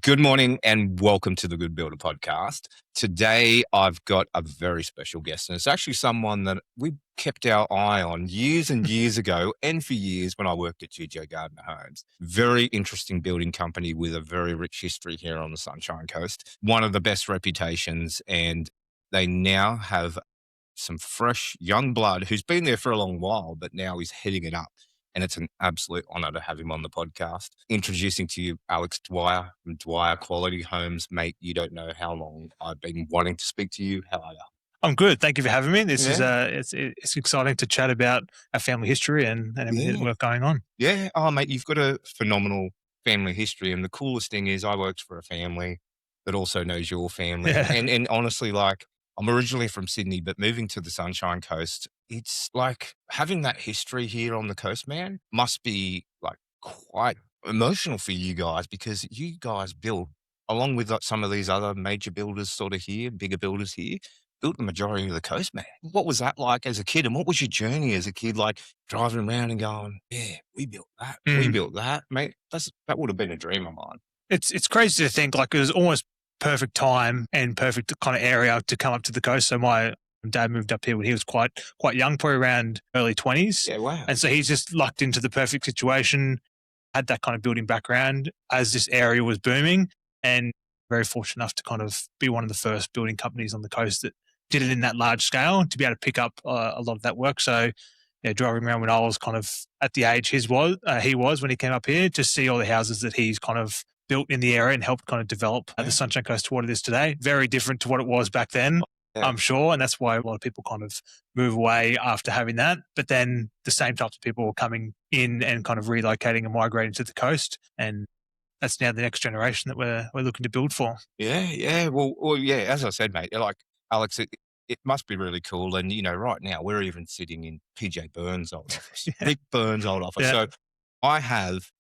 Good morning and welcome to the Good Builder podcast. Today, I've got a very special guest, and it's actually someone that we kept our eye on years and years ago, and for years when I worked at GJ Gardner Homes. Very interesting building company with a very rich history here on the Sunshine Coast. One of the best reputations, and they now have some fresh young blood who's been there for a long while, but now he's heading it up. And it's an absolute honor to have him on the podcast. Introducing to you, Alex Dwyer from Dwyer Quality Homes. Mate, you don't know how long I've been wanting to speak to you. How are you? I'm good. Thank you for having me. This is it's exciting to chat about our family history and everything that we're going on. Yeah. Oh, mate, you've got a phenomenal family history. And the coolest thing is I worked for a family that also knows your family. Yeah. And honestly, like, I'm originally from Sydney, but moving to the Sunshine Coast, it's like having that history here on the coast, man, must be like quite emotional for you guys because you guys built, along with like some of these other major builders sort of here, bigger builders here, built the majority of the coast, man. What was that like as a kid? And what was your journey as a kid, like driving around and going, yeah, we built that, we built that, mate. That would have been a dream of mine. It's crazy to think like it was almost perfect time and perfect kind of area to come up to the coast. So my dad moved up here when he was quite young, probably around early 20s. Yeah, wow. And so he's just lucked into the perfect situation, had that kind of building background as this area was booming, and very fortunate enough to kind of be one of the first building companies on the coast that did it in that large scale to be able to pick up a lot of that work. So yeah, driving around when I was kind of at the age he was when he came up here, to see all the houses that he's kind of built in the area and helped kind of develop the Sunshine Coast to what it is today. Very different to what it was back then, I'm sure. And that's why a lot of people kind of move away after having that. But then the same types of people are coming in and kind of relocating and migrating to the coast. And that's now the next generation that we're looking to build for. Yeah. Well, yeah, as I said, mate, like, Alex, it must be really cool. And, right now we're even sitting in PJ Burns' old office, Rick Burns' old office. Yeah. So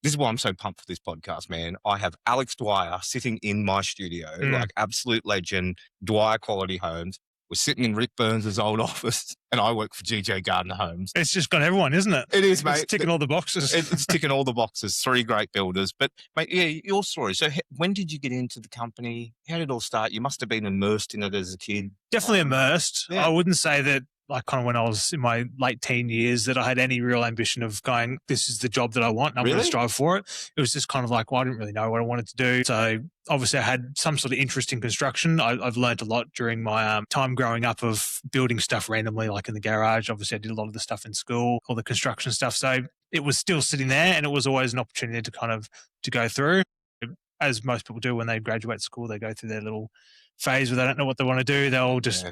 this is why I'm so pumped for this podcast, man. I have Alex Dwyer sitting in my studio, like absolute legend, Dwyer Quality Homes. We're sitting in Rick Burns' old office, and I work for GJ Gardner Homes. It's just got everyone, isn't it? It is, mate. It's ticking all the boxes. It's ticking all the boxes. 3 great builders. But, mate, yeah, your story. So when did you get into the company? How did it all start? You must have been immersed in it as a kid. Definitely immersed. Yeah. I wouldn't say that, like, kind of when I was in my late teen years, that I had any real ambition of going, this is the job that I want and I'm going to strive for it. It was just kind of like, well, I didn't really know what I wanted to do. So obviously I had some sort of interest in construction. I've learned a lot during my time growing up of building stuff randomly, like in the garage. Obviously I did a lot of the stuff in school, all the construction stuff. So it was still sitting there, and it was always an opportunity to go through. As most people do when they graduate school, they go through their little phase where they don't know what they want to do. They'll just...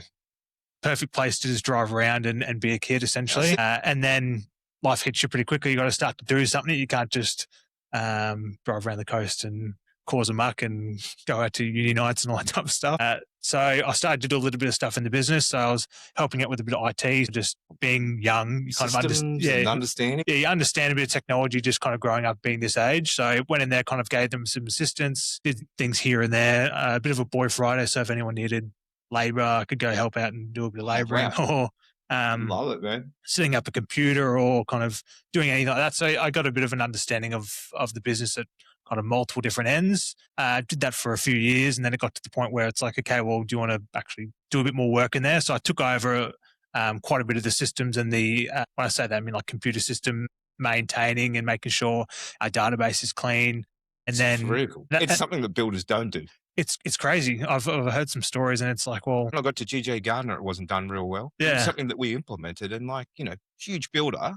perfect place to just drive around and be a kid, essentially. And then life hits you pretty quickly. You got to start to do something. You can't just drive around the coast and cause a muck and go out to uni nights and all that type of stuff. So I started to do a little bit of stuff in the business. So I was helping out with a bit of IT, just being young. You kind of understanding. Yeah, you understand a bit of technology just kind of growing up being this age. So I went in there, kind of gave them some assistance, did things here and there, a bit of a boy Friday. So if anyone needed labor, I could go help out and do a bit of laboring, or love it, man. setting up a computer or kind of doing anything like that. So I got a bit of an understanding of the business at kind of multiple different ends. Did that for a few years, and then it got to the point where it's like, okay, well, do you want to actually do a bit more work in there? So I took over quite a bit of the systems and the, when I say that, I mean like computer system maintaining and making sure our database is clean. And then really cool. It's something that builders don't do. It's crazy. I've heard some stories, and it's like, well, when I got to GJ Gardner, it wasn't done real well. Yeah. It was something that we implemented, and huge builder,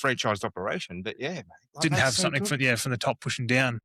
franchised operation, but yeah, mate, didn't have something from the top pushing down.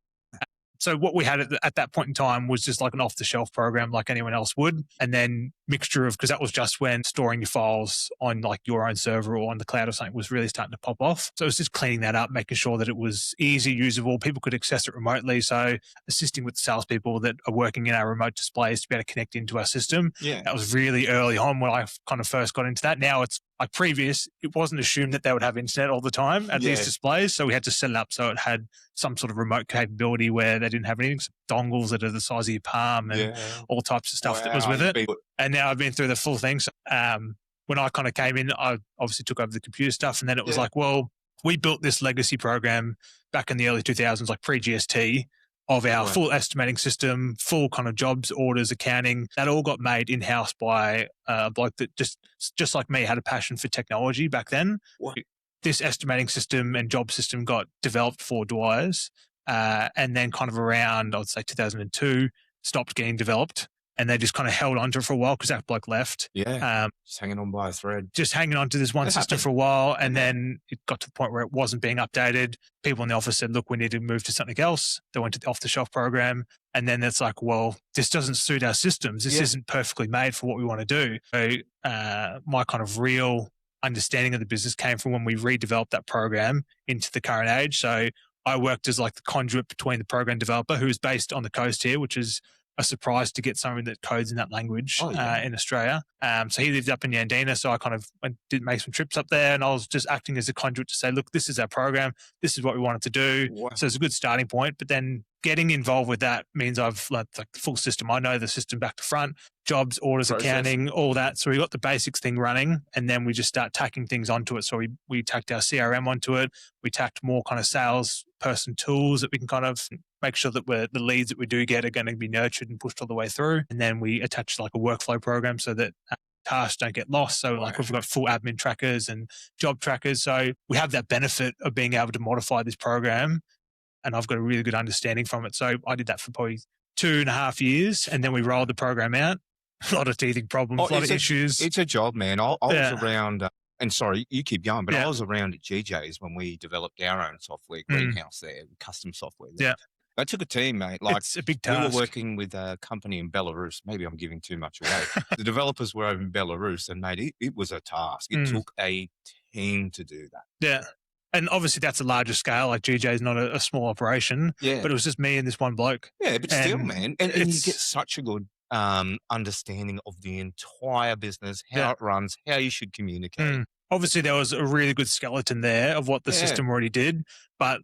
So what we had at that point in time was just like an off-the-shelf program like anyone else would, and then mixture of, because that was just when storing your files on like your own server or on the cloud or something was really starting to pop off. So it was just cleaning that up, making sure that it was easy, usable, people could access it remotely. So assisting with the salespeople that are working in our remote displays to be able to connect into our system. Yeah. That was really early on when I kind of first got into that. Now it's like previous, it wasn't assumed that they would have internet all the time at these displays. So we had to set it up so it had some sort of remote capability where they didn't have anything, some dongles that are the size of your palm and all types of stuff that was with it. And now I've been through the full thing. So when I kind of came in, I obviously took over the computer stuff, and then it was like, well, we built this legacy program back in the early 2000s, like pre-GST, of our Right. full estimating system, full kind of jobs, orders, accounting. That all got made in-house by a bloke that just like me had a passion for technology back then. What? This estimating system and job system got developed for Dwyer's, and then kind of around, I'd say 2002, stopped getting developed, and they just kind of held on to it for a while because that bloke left. Yeah. Just hanging on by a thread. Just hanging on to this one It system happened. for a while, and Yeah. then it got to the point where it wasn't being updated. People in the office said, look, we need to move to something else. They went to the off-the-shelf program, and then it's like, well, this doesn't suit our systems. This isn't perfectly made for what we want to do. So my kind of real understanding of the business came from when we redeveloped that program into the current age. So I worked as like the conduit between the program developer, who is based on the coast here, which is a surprise to get someone that codes in that language in Australia. So he lived up in Yandina, so I kind of did make some trips up there, and I was just acting as a conduit to say, look, this is our program, this is what we wanted to do. Wow. So it's a good starting point, but then getting involved with that means I've learned like the full system. I know the system back to front, jobs, orders, accounting, all that. So we got the basics thing running, and then we just start tacking things onto it. So we tacked our CRM onto it. We tacked more kind of sales person tools that we can kind of make sure that the leads that we do get are going to be nurtured and pushed all the way through. And then we attach like a workflow program so that tasks don't get lost. So like we've got full admin trackers and job trackers. So we have that benefit of being able to modify this program, and I've got a really good understanding from it. So I did that for probably 2.5 years, and then we rolled the program out. A lot of teething problems, a lot of issues. It's a job, man. I was around, and sorry, you keep going, but I was around at GJ's when we developed our own software, greenhouse there, custom software there. Yeah. That took a team, mate. Like, it's a big task. We were working with a company in Belarus. Maybe I'm giving too much away. The developers were over in Belarus, and mate, it was a task. It took a team to do that. Yeah. And obviously that's a larger scale. Like GJ is not a small operation. Yeah. But it was just me and this one bloke. Yeah, but still, man. And you get such a good understanding of the entire business, how it runs, how you should communicate. Obviously, there was a really good skeleton there of what the system already did, but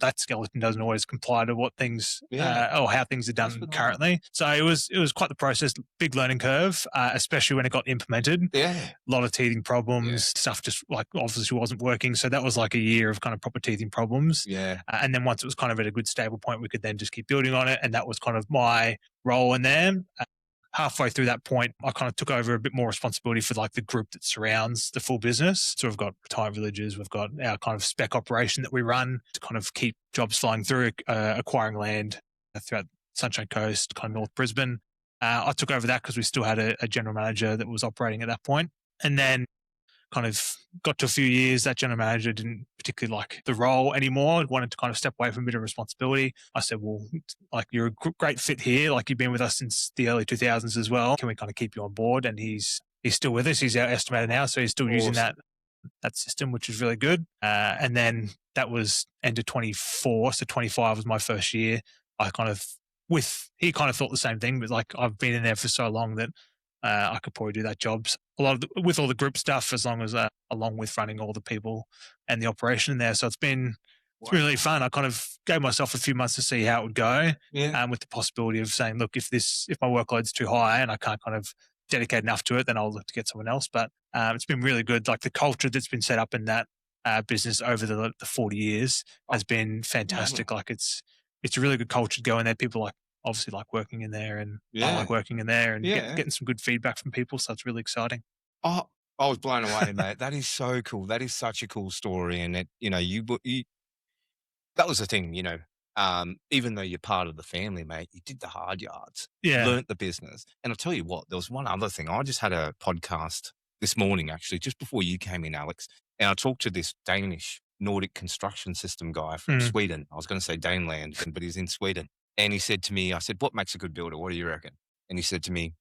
that skeleton doesn't always comply to what things or how things are done currently. So it was quite the process, big learning curve, especially when it got implemented. Yeah, a lot of teething problems, stuff just like obviously wasn't working. So that was like a year of kind of proper teething problems. Yeah, and then once it was kind of at a good stable point, we could then just keep building on it, and that was kind of my role in there. Halfway through that point, I kind of took over a bit more responsibility for like the group that surrounds the full business. So we've got retirement villages, we've got our kind of spec operation that we run to kind of keep jobs flowing through, acquiring land throughout Sunshine Coast, kind of North Brisbane. I took over that because we still had a general manager that was operating at that point. And then kind of got to a few years, that general manager didn't particularly like the role anymore, wanted to kind of step away from a bit of responsibility. I said, well, like you're a great fit here. Like you've been with us since the early 2000s as well. Can we kind of keep you on board? And he's still with us. He's our estimator now. So he's still using that system, which is really good. And then that was end of 24. So 25 was my first year. He kind of thought the same thing, but like I've been in there for so long that I could probably do that job with all the group stuff, as long as along with running all the people and the operation in there. So it's been really fun. I kind of gave myself a few months to see how it would go, with the possibility of saying, look, if my workload's too high and I can't kind of dedicate enough to it, then I'll look to get someone else. But it's been really good. Like the culture that's been set up in that business over the 40 years has been fantastic. Like it's a really good culture to go in there. People obviously like working in there, and I like working in there, and getting some good feedback from people. So it's really exciting. Oh, I was blown away, mate. That is so cool. That is such a cool story. And it, that was the thing, even though you're part of the family, mate, you did the hard yards, learnt the business. And I'll tell you what, there was one other thing. I just had a podcast this morning, actually, just before you came in, Alex, and I talked to this Danish Nordic construction system guy from Sweden. I was going to say Daneland, but he's in Sweden. And he said to me, I said, what makes a good builder? What do you reckon? And he said to me,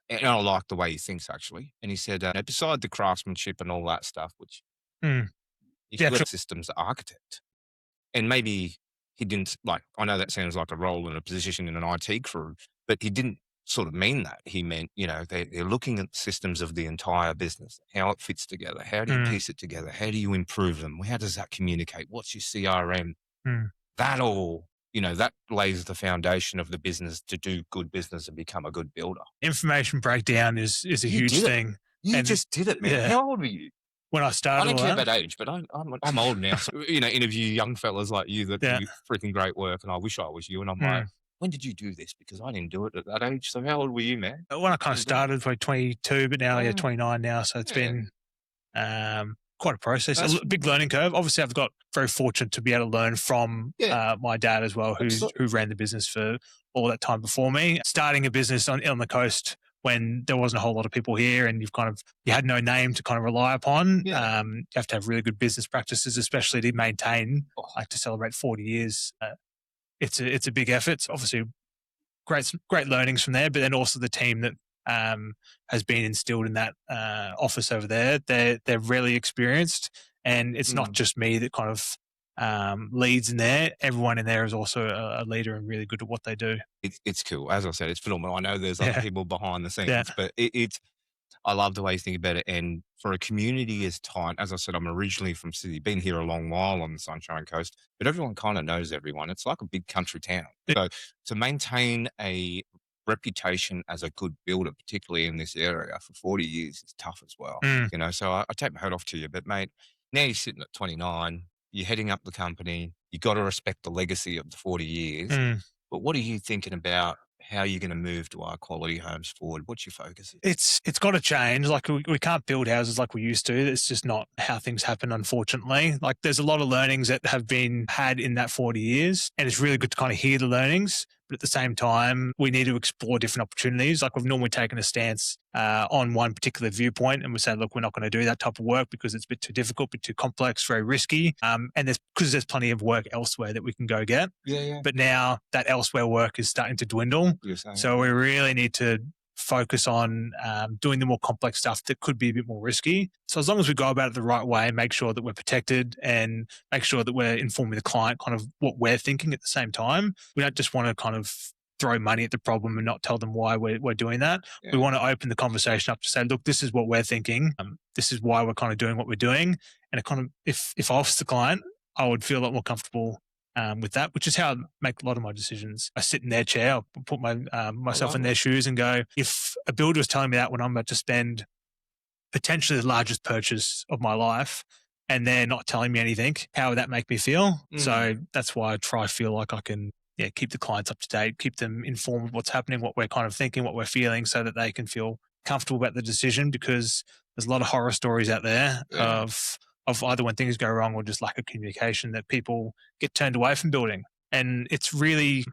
and I like the way he thinks, actually. And he said, beside the craftsmanship and all that stuff, which he's a systems architect. And maybe he didn't, I know that sounds like a role and a position in an IT crew, but he didn't sort of mean that. He meant, they're looking at systems of the entire business, how it fits together. How do you piece it together? How do you improve them? How does that communicate? What's your CRM? That all... that lays the foundation of the business to do good business and become a good builder. Information breakdown is a huge thing. You just did it, man. Yeah. How old were you? when I I started don't all care that. about age, but I'm old now. So, interview young fellas like you that Yeah. do freaking great work, and I wish I was you. And I'm like, Mm. when did you do this? Because I didn't do it at that age. So how old were you, man? When I kind of When did that? started, probably 22, but now, yeah, Oh, 29 now. So it's yeah, been quite a process, that's big learning curve. Obviously, I've got very fortunate to be able to learn from yeah. my dad as well, who ran the business for all that time before me. Starting a business on the coast when there wasn't a whole lot of people here, and you had no name to kind of rely upon. Yeah. You have to have really good business practices, especially to maintain, Oh, like to celebrate 40 years. It's a big effort. It's obviously great learnings from there, but then also the team that has been instilled in that office over there. They're really experienced, and it's not mm. just me that kind of leads in there. Everyone in there is also a leader and really good at what they do. It's cool. As I said, it's phenomenal. I know there's other Yeah, people behind the yeah, scenes, but it's I love the way you think about it. And for a community as tight, as I said, I'm originally from Sydney, been here a long while on the Sunshine Coast, but everyone kind of knows everyone. It's like a big country town. So to maintain a reputation as a good builder, particularly in this area for 40 years, is tough as well. mm, So I take my hat off to you. But mate, now you're sitting at 29, you're heading up the company, you got to respect the legacy of the 40 years. mm. But what are you thinking about how you're going to move Dwyer Quality Homes forward? What's your focus? It's got to change. Like we can't build houses like we used to. It's just not how things happen, unfortunately. Like there's a lot of learnings that have been had in that 40 years, and it's really good to kind of hear the learnings. But at the same time, we need to explore different opportunities. Like we've normally taken a stance on one particular viewpoint, and we say, look, we're not going to do that type of work because it's a bit too difficult, a bit too complex, very risky. And there's plenty of work elsewhere that we can go get. Yeah, yeah. But now that elsewhere work is starting to dwindle. You're saying. So we really need to focus on doing the more complex stuff that could be a bit more risky. So as long as we go about it the right way, make sure that we're protected and make sure that we're informing the client kind of what we're thinking at the same time. We don't just want to kind of throw money at the problem and not tell them why we're doing that. Yeah. We want to open the conversation up to say, look, this is what we're thinking. This is why we're kind of doing what we're doing. And it kind of, if I was the client, I would feel a lot more comfortable with that, which is how I make a lot of my decisions. I sit in their chair, I'll put myself in their shoes and go, if a builder was telling me that when I'm about to spend potentially the largest purchase of my life and they're not telling me anything, how would that make me feel? So that's why I try to feel like I can keep the clients up to date, keep them informed of what's happening, what we're kind of thinking, what we're feeling, so that they can feel comfortable about the decision, because there's a lot of horror stories out there of either when things go wrong or just lack of communication that people get turned away from building. And it's really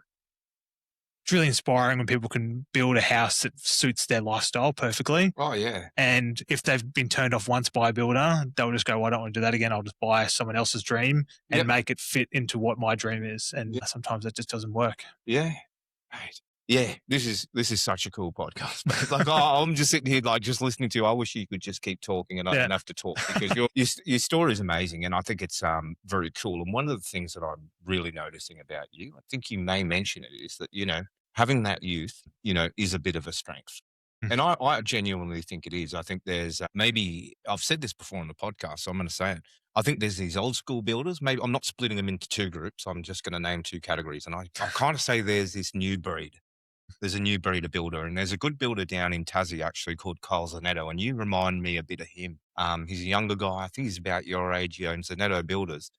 inspiring when people can build a house that suits their lifestyle perfectly. Oh, yeah. And if they've been turned off once by a builder, they'll just go, well, I don't want to do that again. I'll just buy someone else's dream and make it fit into what my dream is. And sometimes that just doesn't work. Yeah. Right. Yeah, this is such a cool podcast. Like I'm just sitting here, like just listening to you. I wish you could just keep talking and I don't have to talk, because your story is amazing, and I think it's very cool. And one of the things that I'm really noticing about you, I think you may mention it, is that having that youth, is a bit of a strength. And I genuinely think it is. I think there's maybe I've said this before on the podcast, so I'm going to say it. I think there's these old school builders. Maybe I'm not splitting them into two groups. I'm just going to name two categories, and I kind of say there's this new breed. There's a new breed of builder, and there's a good builder down in Tassie actually called Kyle Zanetto, and you remind me a bit of him. He's a younger guy. I think he's about your age. He owns Zanetto Builders,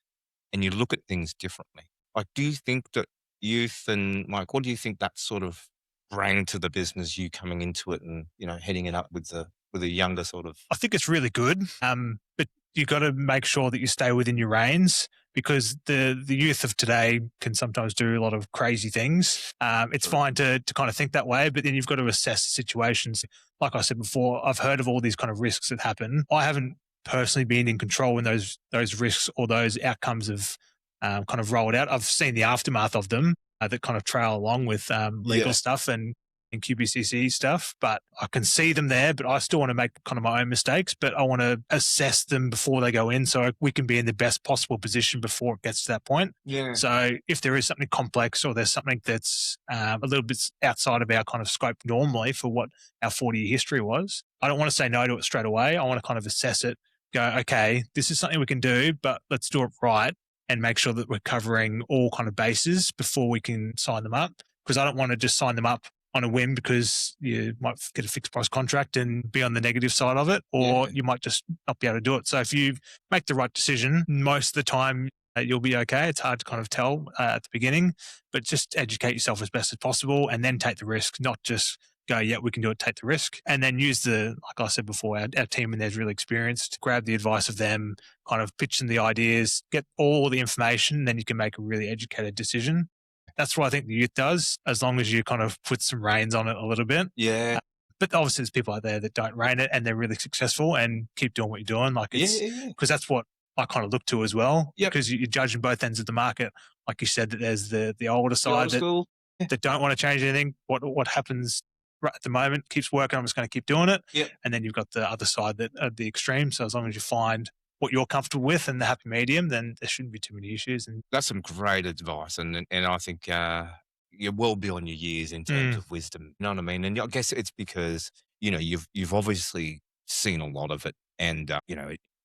and you look at things differently. Like, do you think that youth and what do you think that sort of bring to the business, you coming into it and heading it up with a younger sort of? I think it's really good, but you got to make sure that you stay within your reins, because the youth of today can sometimes do a lot of crazy things. It's fine to kind of think that way, but then you've got to assess the situations. Like I said before, I've heard of all these kind of risks that happen. I haven't personally been in control when those risks or those outcomes have kind of rolled out. I've seen the aftermath of them that kind of trail along with legal stuff and QBCC stuff, but I can see them there, but I still want to make kind of my own mistakes, but I want to assess them before they go in so we can be in the best possible position before it gets to that point. Yeah. So if there is something complex or there's something that's a little bit outside of our kind of scope normally for what our 40-year history was, I don't want to say no to it straight away. I want to kind of assess it, go, okay, this is something we can do, but let's do it right and make sure that we're covering all kind of bases before we can sign them up. Because I don't want to just sign them up on a whim because you might get a fixed price contract and be on the negative side of it, or you might just not be able to do it. So if you make the right decision, most of the time you'll be okay. It's hard to kind of tell at the beginning, but just educate yourself as best as possible and then take the risk, not just go, yeah, we can do it, take the risk. And then use like I said before, our team in there is really experienced. Grab the advice of them, kind of pitch them the ideas, get all the information, then you can make a really educated decision. That's what I think the youth does, as long as you kind of put some reins on it a little bit. Yeah. But obviously there's people out there that don't rein it and they're really successful and keep doing what you're doing. Like it's because that's what I kind of look to as well. Because you're judging both ends of the market. Like you said, that there's the older side that don't want to change anything. What happens right at the moment keeps working. I'm just going to keep doing it. And then you've got the other side that are the extreme. So as long as you find what you're comfortable with and the happy medium, then there shouldn't be too many issues. And that's some great advice. And I think you're well beyond your years in terms of wisdom. You know what I mean? And I guess it's because, you've obviously seen a lot of it and,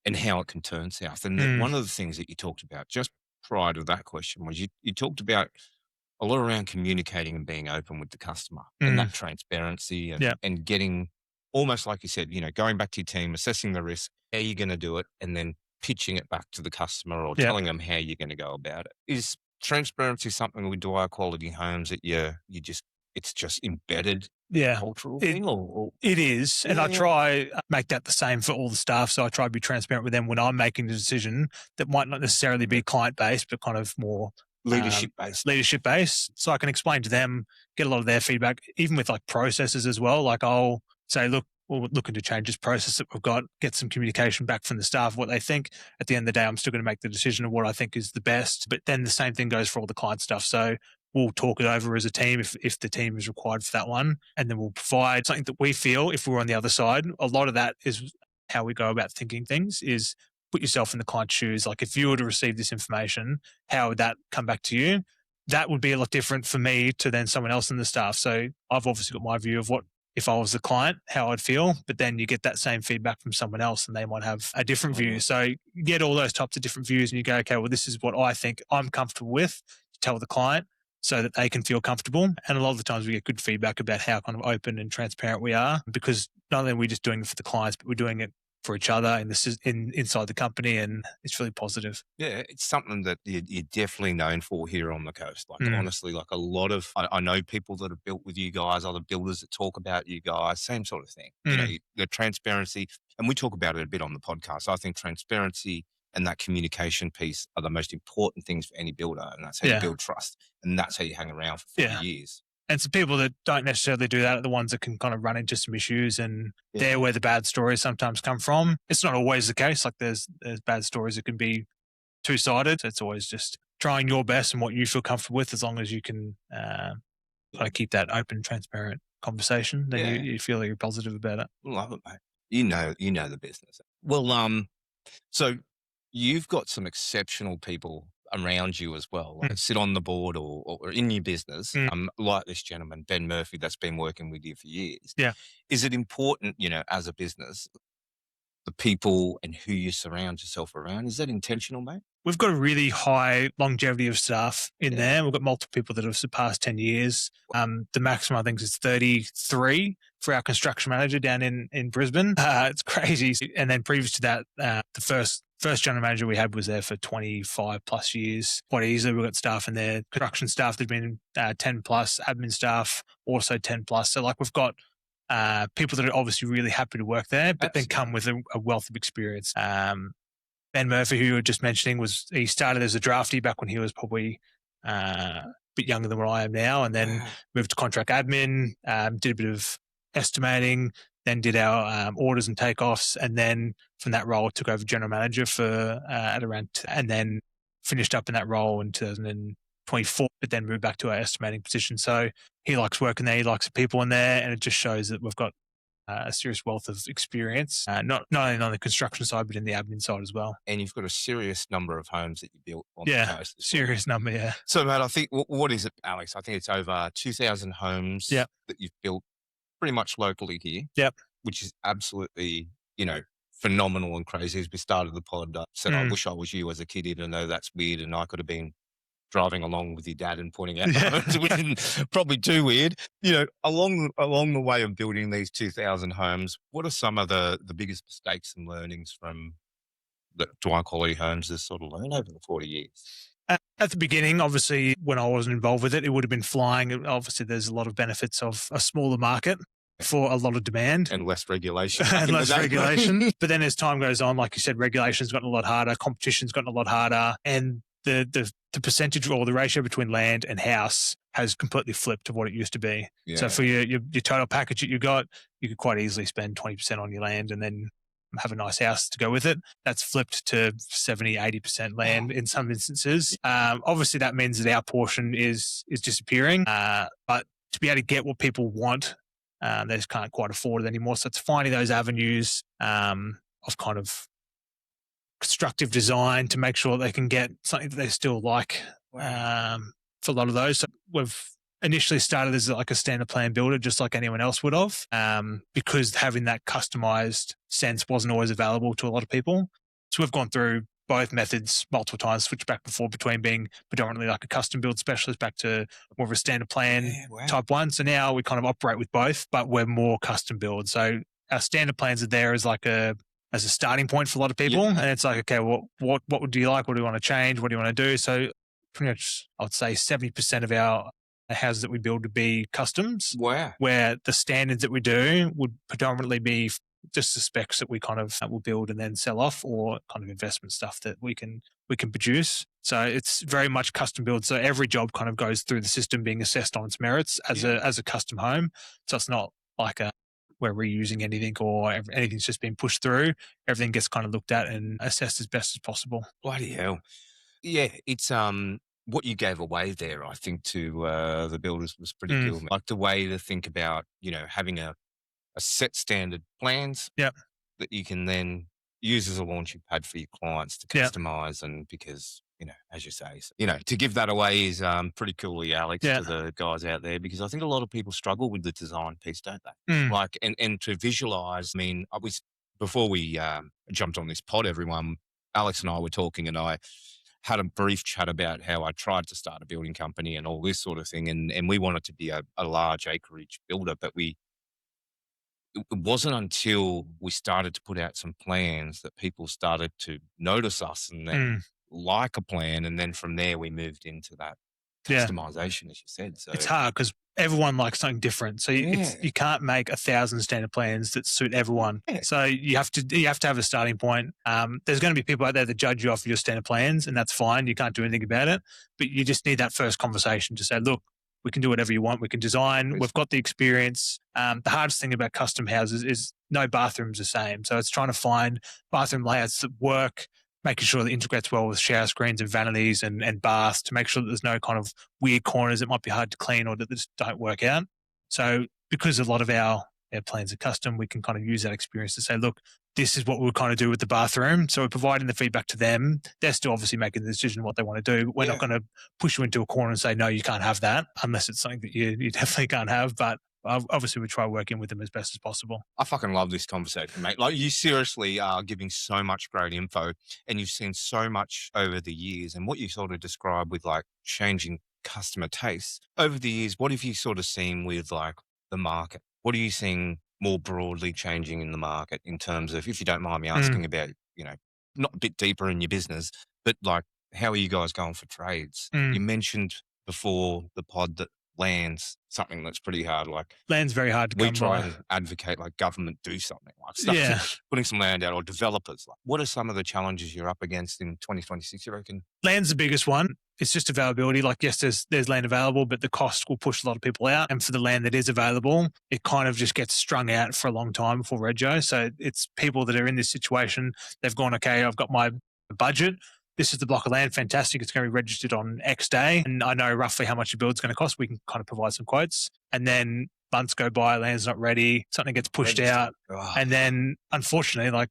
and how it can turn south. And one of the things that you talked about just prior to that question was you talked about a lot around communicating and being open with the customer and that transparency and getting almost like you said, going back to your team, assessing the risk, how you're going to do it, and then pitching it back to the customer or telling them how you're going to go about it. Is transparency something with Dwyer Quality Homes that it's just embedded cultural thing? Or it is. And I try make that the same for all the staff. So I try to be transparent with them when I'm making the decision that might not necessarily be client-based, but kind of more leadership-based. So I can explain to them, get a lot of their feedback, even with like processes as well. Like I'll say, look, we're looking to change this process that we've got, get some communication back from the staff, what they think. At the end of the day, I'm still going to make the decision of what I think is the best. But then the same thing goes for all the client stuff. So we'll talk it over as a team if the team is required for that one. And then we'll provide something that we feel if we're on the other side. A lot of that is how we go about thinking things is put yourself in the client's shoes. Like if you were to receive this information, how would that come back to you? That would be a lot different for me to then someone else in the staff. So I've obviously got my view of what, if I was the client, how I'd feel, but then you get that same feedback from someone else and they might have a different view. So you get all those types of different views and you go, okay, well, this is what I think I'm comfortable with to tell the client so that they can feel comfortable. And a lot of the times we get good feedback about how kind of open and transparent we are, because not only are we just doing it for the clients, but we're doing it for each other inside the company, and it's really positive. Yeah, it's something that you're definitely known for here on the coast. Like honestly, like a lot of, I know people that have built with you guys, other builders that talk about you guys, same sort of thing. The transparency, and we talk about it a bit on the podcast. I think transparency and that communication piece are the most important things for any builder, and that's how you build trust, and that's how you hang around for 40 years. And some people that don't necessarily do that are the ones that can kind of run into some issues, and they're where the bad stories sometimes come from. It's not always the case. Like there's bad stories that can be two-sided. So it's always just trying your best and what you feel comfortable with, as long as you can kind of keep that open, transparent conversation. Then you feel that you're positive about it. Love it, mate. You know the business. Well, so you've got some exceptional people around you as well, like sit on the board or in your business, like this gentleman, Ben Murphy, that's been working with you for years. Yeah. Is it important, as a business, the people and who you surround yourself around? Is that intentional, mate? We've got a really high longevity of staff in there. We've got multiple people that have surpassed 10 years. The maximum, I think, is 33 for our construction manager down in Brisbane. It's crazy. And then previous to that, the first general manager we had was there for 25 plus years. Quite easily, we've got staff in there, construction staff that have been 10 plus, admin staff also 10 plus. So like we've got people that are obviously really happy to work there, but then come with a wealth of experience. Ben Murphy, who you were just mentioning, he started as a drafty back when he was probably a bit younger than what I am now, and then moved to contract admin, did a bit of estimating, then did our orders and takeoffs, and then from that role took over general manager and then finished up in that role in 2024, but then moved back to our estimating position. So he likes working there, he likes the people in there, and it just shows that we've got a serious wealth of experience, not only on the construction side, but in the admin side as well. And you've got a serious number of homes that you built on the coast. Serious number, yeah. So, mate, I think, what is it, Alex? I think it's over 2,000 homes that you've built pretty much locally here. Yep. Which is absolutely, phenomenal and crazy. As we started the pod, said, I wish I was you as a kid, even though that's weird and I could have been driving along with your dad and pointing out the Yeah. homes, which isn't probably too weird. Along the way of building these 2,000 homes, what are some of the biggest mistakes and learnings from that Dwyer Quality Homes has sort of learned over the 40 years? At the beginning, obviously, when I wasn't involved with it, it would have been flying. Obviously, there's a lot of benefits of a smaller market for a lot of demand. And less regulation. And less regulation. But then as time goes on, like you said, regulation's gotten a lot harder, competition's gotten a lot harder, and the percentage or the ratio between land and house has completely flipped to what it used to be. Yeah. So for your total package that you got, you could quite easily spend 20% on your land and then have a nice house to go with it. That's flipped to 70, 80% land in some instances. Obviously, that means that our portion is disappearing. But to be able to get what people want, they just can't quite afford it anymore. So it's finding those avenues of kind of constructive design to make sure they can get something that they still like. For a lot of those, so we've initially started as like a standard plan builder, just like anyone else would have, because having that customized sense wasn't always available to a lot of people. So we've gone through both methods multiple times, switched back and forth between being predominantly like a custom build specialist back to more of a standard plan type one. So now we kind of operate with both, but we're more custom build. So our standard plans are there as like as a starting point for a lot of people. And it's like, okay, well, what do you like? What do you want to change? What do you want to do? So pretty much, I would say 70% of our houses that we build to be customs. Wow. Where the standards that we do would predominantly be just the specs that we kind of will build and then sell off, or kind of investment stuff that we can produce. So it's very much custom build. So every job kind of goes through the system being assessed on its merits as a custom home. So it's not like we're reusing anything or anything's just being pushed through. Everything gets kind of looked at and assessed as best as possible. Bloody hell. Yeah, it's what you gave away there, I think, to the builders was pretty cool. Like the way to think about, having a set standard plans that you can then use as a launching pad for your clients to customize. And because, as you say, to give that away is pretty cool, Alex, to the guys out there, because I think a lot of people struggle with the design piece, don't they? Like, and to visualize, I mean, before we jumped on this pod, everyone, Alex and I were talking, and I had a brief chat about how I tried to start a building company and all this sort of thing. And we wanted to be a large acreage builder, but it wasn't until we started to put out some plans that people started to notice us and then like a plan. And then from there, we moved into that customization, as you said. So it's hard because everyone likes something different. So you can't make 1,000 standard plans that suit everyone. So you have to have a starting point. There's going to be people out there that judge you off of your standard plans, and that's fine. You can't do anything about it, but you just need that first conversation to say, look, we can do whatever you want. We can design. We've got the experience. The hardest thing about custom houses is no bathroom's the same. So it's trying to find bathroom layouts that work, making sure that it integrates well with shower screens and vanities and baths, to make sure that there's no kind of weird corners that might be hard to clean or that just don't work out. So because a lot of our plans are custom, we can kind of use that experience to say, look, this is what we'll kind of do with the bathroom. So we're providing the feedback to them. They're still obviously making the decision what they want to do. But we're not going to push you into a corner and say, no, you can't have that, unless it's something that you definitely can't have. But obviously we try working with them as best as possible. I fucking love this conversation, mate. Like, you seriously are giving so much great info, and you've seen so much over the years. And what you sort of described with like changing customer tastes over the years, what have you sort of seen with like the market? What are you seeing more broadly changing in the market in terms of, if you don't mind me asking about, not a bit deeper in your business, but like, how are you guys going for trades? You mentioned before the pod that land's something that's pretty hard. Like, land's very hard to come by. We try and advocate like government do something like stuff, putting some land out, or developers. Like, what are some of the challenges you're up against in 2026, you reckon? Land's the biggest one. It's just availability. Like, yes, there's land available, but the cost will push a lot of people out. And for the land that is available, it kind of just gets strung out for a long time before rego. So it's people that are in this situation. They've gone, okay, I've got my budget. This is the block of land. Fantastic. It's going to be registered on X day. And I know roughly how much a build's going to cost. We can kind of provide some quotes. And then months go by, land's not ready, something gets pushed out. And then unfortunately, like,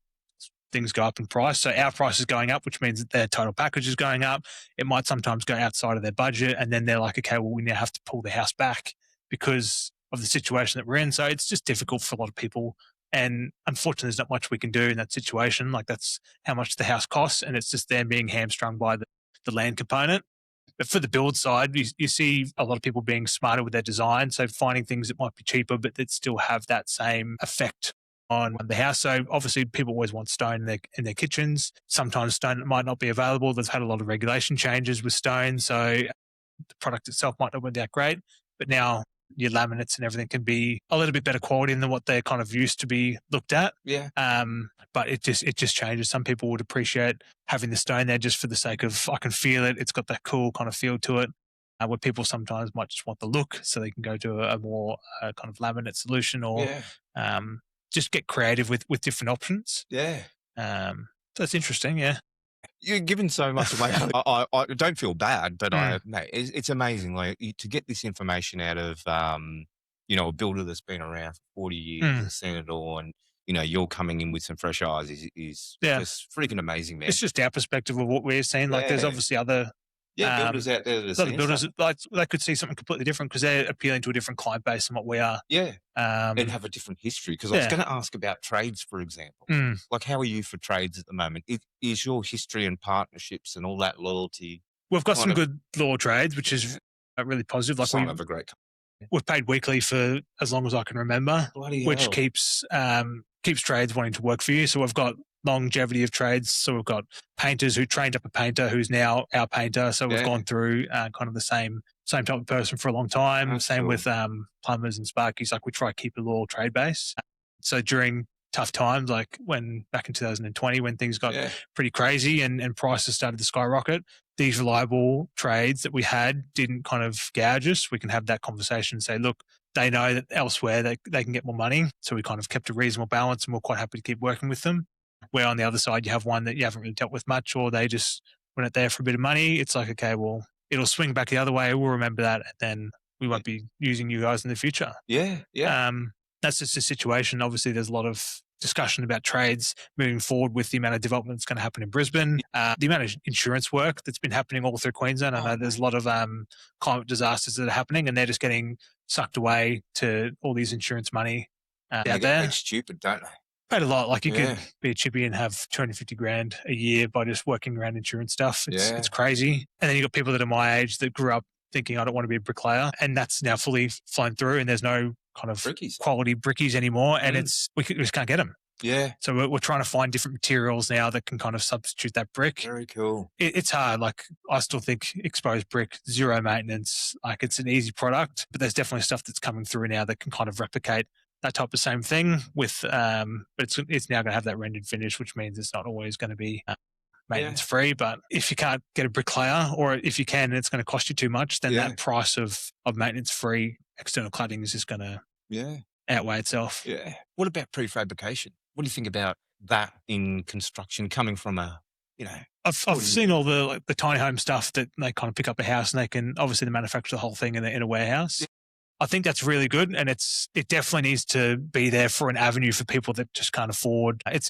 things go up in price. So our price is going up, which means that their total package is going up. It might sometimes go outside of their budget. And then they're like, okay, well, we now have to pull the house back because of the situation that we're in. So it's just difficult for a lot of people. And unfortunately, there's not much we can do in that situation. Like, that's how much the house costs. And it's just them being hamstrung by the land component. But for the build side, you see a lot of people being smarter with their design. So finding things that might be cheaper, but that still have that same effect on the house. So obviously people always want stone in their kitchens. Sometimes stone might not be available. There's had a lot of regulation changes with stone. So the product itself might not be that great, but now your laminates and everything can be a little bit better quality than what they're kind of used to be looked at. Yeah. But it just changes. Some people would appreciate having the stone there just for the sake of, I can feel it. It's got that cool kind of feel to it. Where people sometimes might just want the look, so they can go to a more kind of laminate solution, or just get creative with different options. Yeah. So it's interesting. Yeah. You're giving so much away. I don't feel bad, but mate, it's amazing. Like to get this information out of, a builder that's been around for 40 years and seen it all, and you're coming in with some fresh eyes is just freaking amazing, man. It's just our perspective of what we're seeing. Like, there's obviously other builders out there that are other builders like they could see something completely different because they're appealing to a different client base than what we are. Yeah. And have a different history. Because I was going to ask about trades, for example. Like, how are you for trades at the moment? Is your history and partnerships and all that loyalty? We've got some good law trades, which is really positive. Like, sign of a great company. We've paid weekly for as long as I can remember, which keeps trades wanting to work for you. So we've got longevity of trades. So we've got painters who trained up a painter who's now our painter. So we've gone through kind of the same type of person for a long time. That's same cool. with plumbers and sparkies. Like, we try to keep a loyal trade base. So during tough times, like when back in 2020, when things got pretty crazy and prices started to skyrocket, these reliable trades that we had didn't kind of gouge us. We can have that conversation and say, look, they know that elsewhere they can get more money. So we kind of kept a reasonable balance, and we're quite happy to keep working with them. Where on the other side, you have one that you haven't really dealt with much, or they just went out there for a bit of money. It's like, okay, well, it'll swing back the other way. We'll remember that, and then we won't be using you guys in the future. Yeah. That's just the situation. Obviously, there's a lot of discussion about trades moving forward with the amount of development that's going to happen in Brisbane, the amount of insurance work that's been happening all through Queensland. I know there's a lot of climate disasters that are happening, and they're just getting sucked away to all these insurance money out there. It's stupid, don't they? Paid a lot. Like, you could be a chippy and have 250 grand a year by just working around insurance stuff. It's crazy. And then you got people that are my age that grew up thinking, I don't want to be a bricklayer, and that's now fully flown through, and there's no kind of quality brickies anymore, and we just can't get them. Yeah. So we're trying to find different materials now that can kind of substitute that brick. Very cool. It's hard. Like, I still think exposed brick, zero maintenance, like, it's an easy product, but there's definitely stuff that's coming through now that can kind of replicate that type of same thing with, but it's now going to have that rendered finish, which means it's not always going to be maintenance free. But if you can't get a bricklayer, or if you can and it's going to cost you too much, then that price of maintenance free external cladding is just going to outweigh itself. Yeah. What about prefabrication? What do you think about that in construction, coming from I've seen all the tiny home stuff that they kind of pick up a house and they can obviously manufacture the whole thing in a warehouse. Yeah. I think that's really good, and it definitely needs to be there for an avenue for people that just can't afford. It's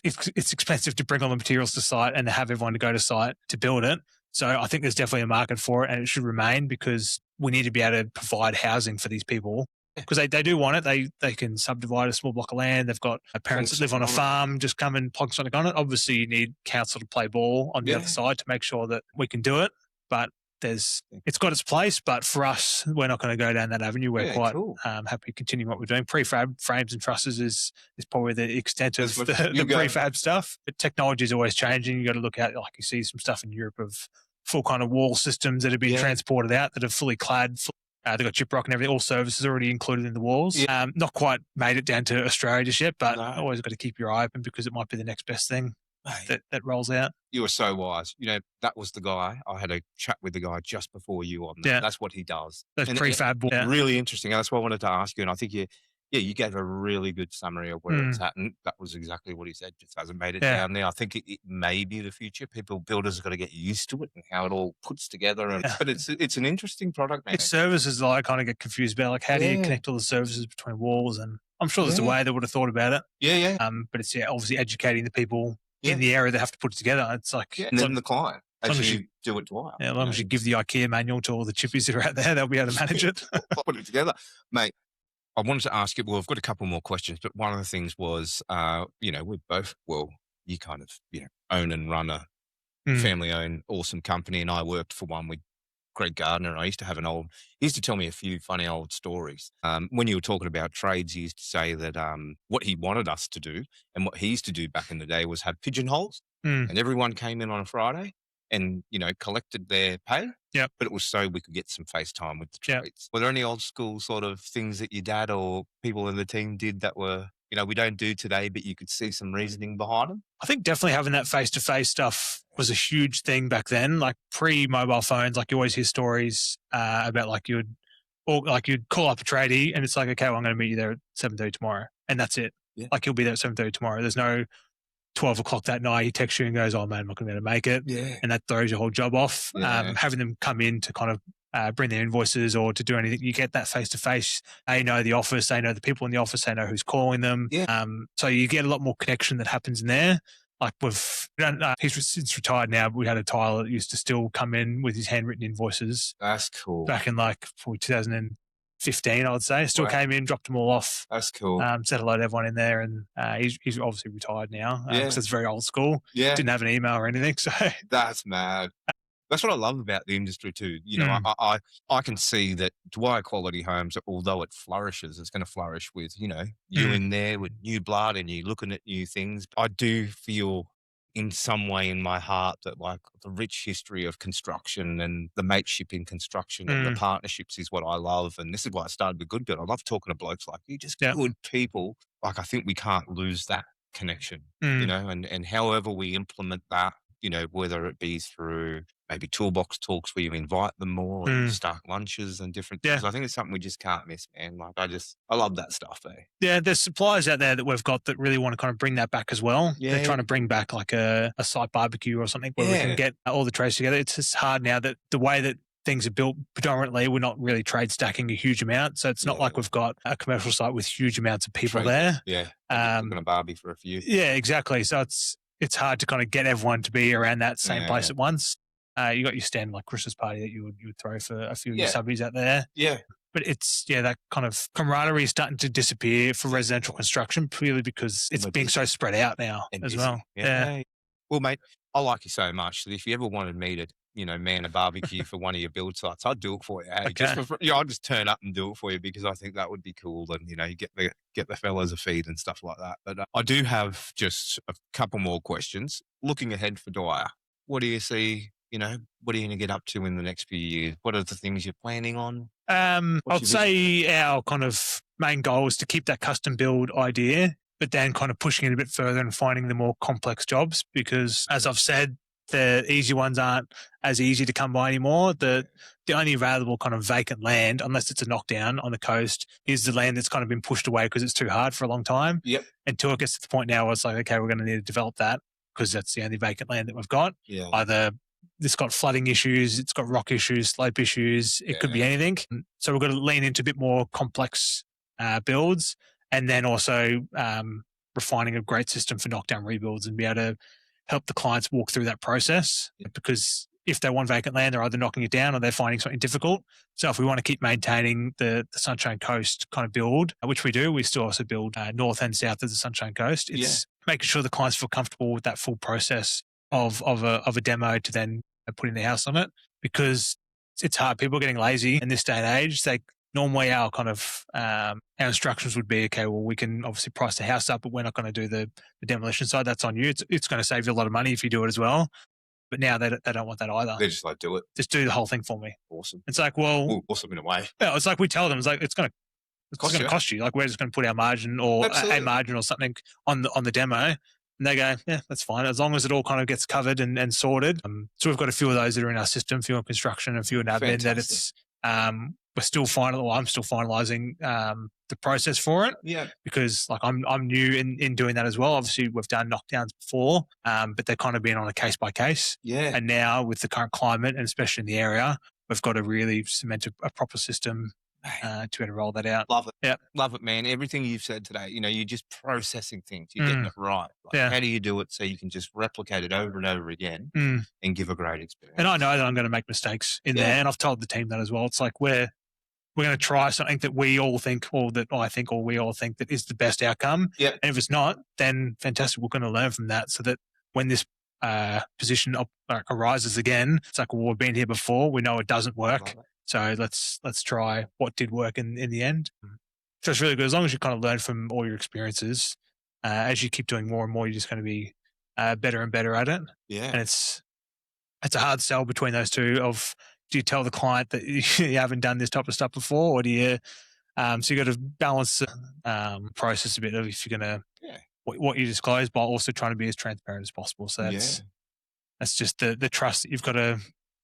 expensive to bring all the materials to site and to have everyone to go to site to build it. So I think there's definitely a market for it, and it should remain, because we need to be able to provide housing for these people, because they do want it. They can subdivide a small block of land. They've got parents that live on a farm, just come and plug something on it. Obviously, you need council to play ball on the other side to make sure that we can do it, but it's got its place. But for us, we're not going to go down that avenue. We're quite happy continuing what we're doing. Prefab frames and trusses is probably the extent of the prefab stuff. But technology is always changing. You got to look at, like, you see some stuff in Europe of full kind of wall systems that are being transported out that are fully clad. They've got gyprock and everything, all services already included in the walls. Yeah. Not quite made it down to Australia just yet, but always got to keep your eye open, because it might be the next best thing that rolls out. You were so wise. That was the guy. I had a chat with the guy just before you on that. Yeah. That's what he does. That's prefab. Really interesting. That's why I wanted to ask you. And I think you gave a really good summary of where it's at. And that was exactly what he said. Just hasn't made it down there. I think it may be the future. Builders have got to get used to it and how it all puts together. But it's an interesting product, man. It's services that I kind of get confused about. Like, how do you connect all the services between walls? And I'm sure there's a way they would have thought about it. Yeah. But it's obviously educating the people in the area that have to put it together. It's like, and then the client, as you do it Dwyer. Yeah, as long as you give the IKEA manual to all the chippies that are out there, they'll be able to manage it. Put it together, mate. I wanted to ask you, well, I've got a couple more questions, but one of the things was, we're both, you kind of, own and run a family-owned awesome company, and I worked for one with Greg Gardner, and I used to have he used to tell me a few funny old stories. When you were talking about trades, he used to say that what he wanted us to do and what he used to do back in the day was have pigeonholes, Mm. and everyone came in on a Friday and, collected their pay. Yep. But it was so we could get some face time with the Yep. trades. Were there any old school sort of things that your dad or people in the team did that were, we don't do today, but you could see some reasoning behind them? I think definitely having that face-to-face stuff was a huge thing back then. Like pre-mobile phones, like you always hear stories about like you'd call up a tradie and it's like, okay, well, I'm going to meet you there at 7:30 tomorrow, and that's it. Yeah. Like you'll be there at 7:30 tomorrow. There's no 12 o'clock that night. He texts you and goes, "Oh man, I'm not going to be able to make it," Yeah. and that throws your whole job off. Yeah. Having them come in to kind of bring their invoices or to do anything, you get that face-to-face. They know the office, they know the people in the office, they know who's calling them. Yeah. So you get a lot more connection that happens in there. Like he's since retired now, but we had a Tyler that used to still come in with his handwritten invoices. That's cool. Back in like 2015, I would say. Still came in, dropped them all off. That's cool. Said hello to everyone in there, and he's obviously retired now because it's very old school. Yeah. Didn't have an email or anything. So that's mad. That's what I love about the industry too. I can see that Dwyer Quality Homes, although it flourishes, it's going to flourish with, you in there with new blood and you looking at new things. I do feel in some way in my heart that like the rich history of construction and the mateship in construction and the partnerships is what I love. And this is why I started with Good Build. I love talking to blokes like you, just good people. Like I think we can't lose that connection, and however we implement that, whether it be through maybe toolbox talks where you invite them more and start lunches and different things. I think it's something we just can't miss, man. Like I love that stuff, eh? Yeah, there's suppliers out there that we've got that really want to kind of bring that back as well. Yeah. They're trying to bring back like a site barbecue or something where we can get all the trades together. It's just hard now that the way that things are built predominantly, we're not really trade stacking a huge amount. So it's not like we've got a commercial site with huge amounts of people there. Yeah. We're going to barbie for a few. Yeah, exactly. So it's hard to kind of get everyone to be around that same place at once. You got your standard like Christmas party that you would throw for a few of your subbies out there. Yeah. But it's, that kind of camaraderie is starting to disappear for residential construction purely because it's being so spread out now as well. Yeah. Well, mate, I like you so much that if you ever wanted me to, man a barbecue for one of your build sites, I'd do it for you. Hey? Okay. I'll just turn up and do it for you because I think that would be cool. And, you get the fellas a feed and stuff like that. But I do have just a couple more questions. Looking ahead for Dwyer, what do you see? What are you going to get up to in the next few years? What are the things you're planning on? I'd say our kind of main goal is to keep that custom build idea, but then kind of pushing it a bit further and finding the more complex jobs because, as I've said, the easy ones aren't as easy to come by anymore. The only available kind of vacant land, unless it's a knockdown on the coast, is the land that's kind of been pushed away because it's too hard for a long time. Yep. Until it gets to the point now where it's like, okay, we're going to need to develop that because that's the only vacant land that we've got. Yeah. Either it's got flooding issues, it's got rock issues, slope issues. It could be anything. So we've got to lean into a bit more complex builds, and then also refining a great system for knockdown rebuilds and be able to help the clients walk through that process. Because if they want vacant land, they're either knocking it down or they're finding something difficult. So if we want to keep maintaining the Sunshine Coast kind of build, which we do, we still also build north and south of the Sunshine Coast. It's making sure the clients feel comfortable with that full process of a demo to then putting their house on it, because it's hard. People are getting lazy in this day and age. Normally our kind of our instructions would be, okay, well, we can obviously price the house up, but we're not going to do the demolition side. That's on you. It's going to save you a lot of money if you do it as well. But now they don't want that either. They just like, do it. Just do the whole thing for me. Awesome. It's like, well, ooh, awesome in a way. Yeah, it's like we tell them, it's like it's going to cost you. Like we're just going to put our margin or a margin or something on the demo. And they go, yeah, that's fine, as long as it all kind of gets covered and sorted. So we've got a few of those that are in our system, a few in construction, a few in admin. That it's we're still I'm still finalising the process for it. Yeah, because like I'm new in doing that as well. Obviously, we've done knockdowns before, but they're kind of been on a case by case. Yeah, and now with the current climate and especially in the area, we've got to really cement a proper system to be able to roll that out. Love it. Yeah. Love it, man. Everything you've said today, you're just processing things. You're getting it right. How do you do it so you can just replicate it over and over again and give a great experience? And I know that I'm going to make mistakes in there, and I've told the team that as well. It's like we're going to try something that we all think, or that I think, or we all think that is the best outcome. Yeah. And if it's not, then fantastic. We're going to learn from that so that when this position arises again, it's like, well, we've been here before. We know it doesn't work. Love it. So let's try what did work in the end. So it's really good as long as you kind of learn from all your experiences. As you keep doing more and more, you're just going to be better and better at it. Yeah. And it's a hard sell between those two. Of do you tell the client that you haven't done this type of stuff before, or do you? So you got to balance the process a bit of if you're going to what you disclose, but also trying to be as transparent as possible. So that's just the trust that you've got to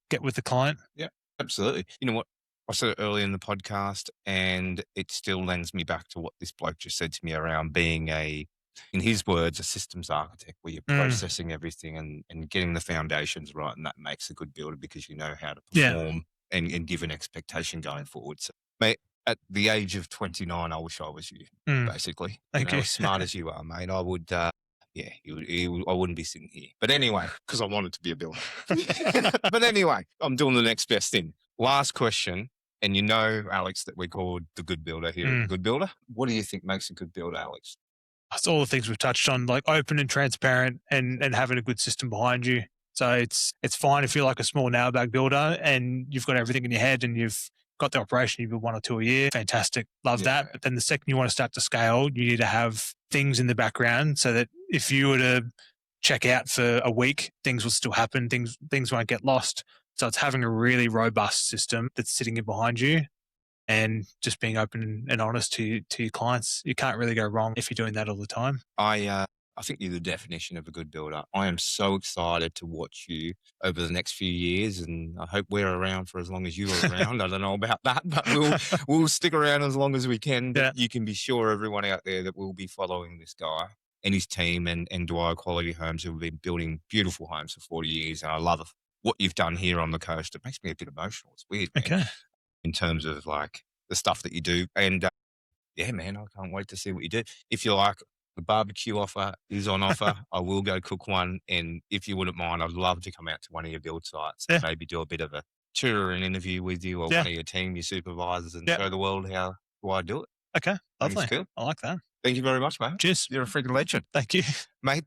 get with the client. Yeah, absolutely. You know what? I said it earlier in the podcast, and it still lends me back to what this bloke just said to me around being in his words, a systems architect, where you're processing everything and getting the foundations right, and that makes a good builder because you know how to perform and give an expectation going forward. So, mate, at the age of 29, I wish I was you, basically. Thank you. As smart as you are, mate, I would, I wouldn't be sitting here. But anyway, because I wanted to be a builder. But anyway, I'm doing the next best thing. Last question. And you know, Alex, that we're called the Good Builder here at the Good Builder. What do you think makes a good builder, Alex? That's all the things we've touched on, like open and transparent and having a good system behind you. So it's fine if you're like a small nail bag builder and you've got everything in your head and you've got the operation, you build 1 or 2 a year. Fantastic. Love that. But then the second you want to start to scale, you need to have things in the background so that if you were to check out for a week, things will still happen. Things won't get lost. So it's having a really robust system that's sitting in behind you and just being open and honest to your clients. You can't really go wrong if you're doing that all the time. I think you're the definition of a good builder. I am so excited to watch you over the next few years, and I hope we're around for as long as you are around. I don't know about that, but we'll stick around as long as we can. But you can be sure, everyone out there, that we'll be following this guy and his team and Dwyer Quality Homes, who have been building beautiful homes for 40 years. And I love what you've done here on the coast. It makes me a bit emotional. It's weird, man, Okay. in terms of like the stuff that you do. And yeah, man, I can't wait to see what you do. If you like, the barbecue offer is on offer. I will go cook one. And if you wouldn't mind, I'd love to come out to one of your build sites and maybe do a bit of a tour and interview with you or one of your team, your supervisors, and show the world how I do it. Okay. Lovely. Cool. I like that. Thank you very much, mate. Cheers. You're a freaking legend. Thank you. Mate.